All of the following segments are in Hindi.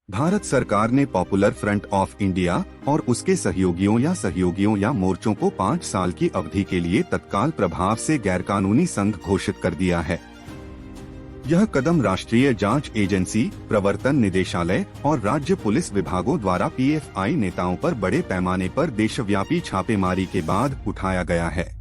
भारत सरकार ने पॉपुलर फ्रंट ऑफ इंडिया और उसके सहयोगियों या मोर्चों को 5 साल की अवधि के लिए तत्काल प्रभाव से गैरकानूनी संघ घोषित कर दिया है। यह कदम राष्ट्रीय जांच एजेंसी, प्रवर्तन निदेशालय और राज्य पुलिस विभागों द्वारा पीएफआई नेताओं पर बड़े पैमाने पर देशव्यापी छापेमारी के बाद उठाया गया है।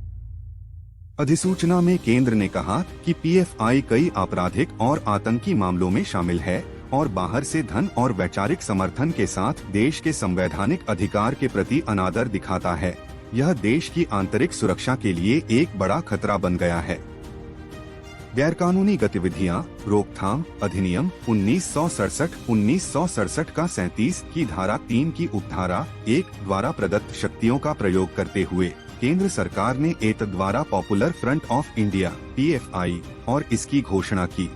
अधिसूचना में केंद्र ने कहा कि पीएफआई कई आपराधिक और आतंकी मामलों में शामिल है और बाहर से धन और वैचारिक समर्थन के साथ देश के संवैधानिक अधिकार के प्रति अनादर दिखाता है। यह देश की आंतरिक सुरक्षा के लिए एक बड़ा खतरा बन गया है। गैरकानूनी गतिविधियां रोकथाम अधिनियम 1967 का 37 की धारा 3 की उपधारा 1 द्वारा प्रदत्त शक्तियों का प्रयोग करते हुए केंद्र सरकार ने एतद द्वारा popular front of India (PFI) और इसकी घोषणा की।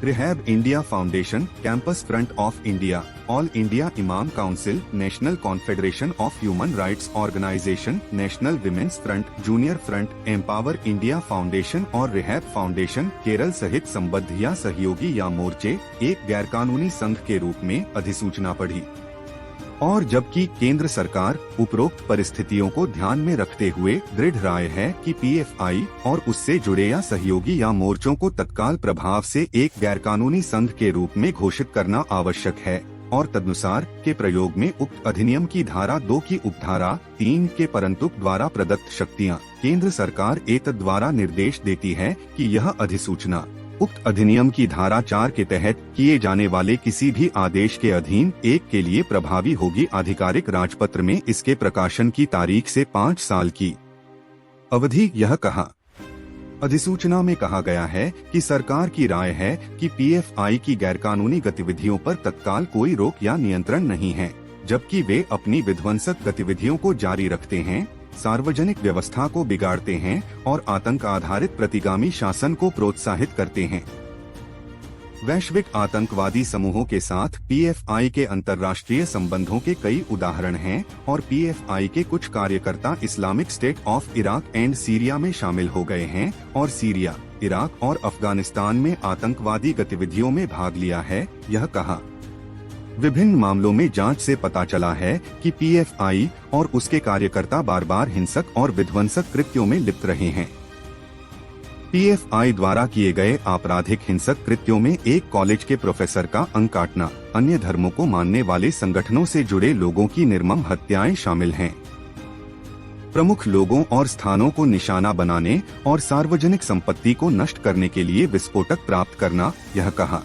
Rehab India foundation, campus front of India, all India imam council, national confederation of human rights organisation, national women's front, junior front, empower India foundation और रिहैब फाउंडेशन केरल सहित संबद्ध या सहयोगी या मोर्चे एक गैरकानूनी संघ के रूप में अधिसूचना पढ़ी। और जबकि केंद्र सरकार उपरोक्त परिस्थितियों को ध्यान में रखते हुए दृढ़ राय है कि पीएफआई और उससे जुड़े या सहयोगी या मोर्चों को तत्काल प्रभाव से एक गैरकानूनी संघ के रूप में घोषित करना आवश्यक है और तदनुसार के प्रयोग में उक्त अधिनियम की धारा 2 की उपधारा 3 के परंतुक द्वारा प्रदत्त शक्तियां केंद्र सरकार एतद द्वारा निर्देश देती है कि यह अधिसूचना उक्त अधिनियम की धारा 4 के तहत किए जाने वाले किसी भी आदेश के अधीन 1 के लिए प्रभावी होगी। आधिकारिक राजपत्र में इसके प्रकाशन की तारीख से 5 साल की अवधि यह कहा। अधिसूचना में कहा गया है कि सरकार की राय है कि पीएफआई की गैरकानूनी गतिविधियों पर तत्काल कोई रोक या नियंत्रण नहीं है, जबकि वे अपनी विध्वंसक गतिविधियों को जारी रखते हैं, सार्वजनिक व्यवस्था को बिगाड़ते हैं और आतंक आधारित प्रतिगामी शासन को प्रोत्साहित करते हैं। वैश्विक आतंकवादी समूहों के साथ पीएफआई के अंतर्राष्ट्रीय संबंधों के कई उदाहरण हैं और पीएफआई के कुछ कार्यकर्ता Islamic state of Iraq and Syria में शामिल हो गए हैं और सीरिया, इराक और अफगानिस्तान में आतंकवादी गतिविधियों में भाग लिया है। यह कहा। विभिन्न मामलों में जांच से पता चला है कि पीएफआई और उसके कार्यकर्ता बार बार हिंसक और विध्वंसक कृत्यों में लिप्त रहे हैं। पीएफआई द्वारा किए गए आपराधिक हिंसक कृत्यों में एक कॉलेज के प्रोफेसर का अंग काटना, अन्य धर्मों को मानने वाले संगठनों से जुड़े लोगों की निर्मम हत्याएं शामिल हैं। प्रमुख लोगों और स्थानों को निशाना बनाने और सार्वजनिक संपत्ति को नष्ट करने के लिए विस्फोटक प्राप्त करना, यह कहा।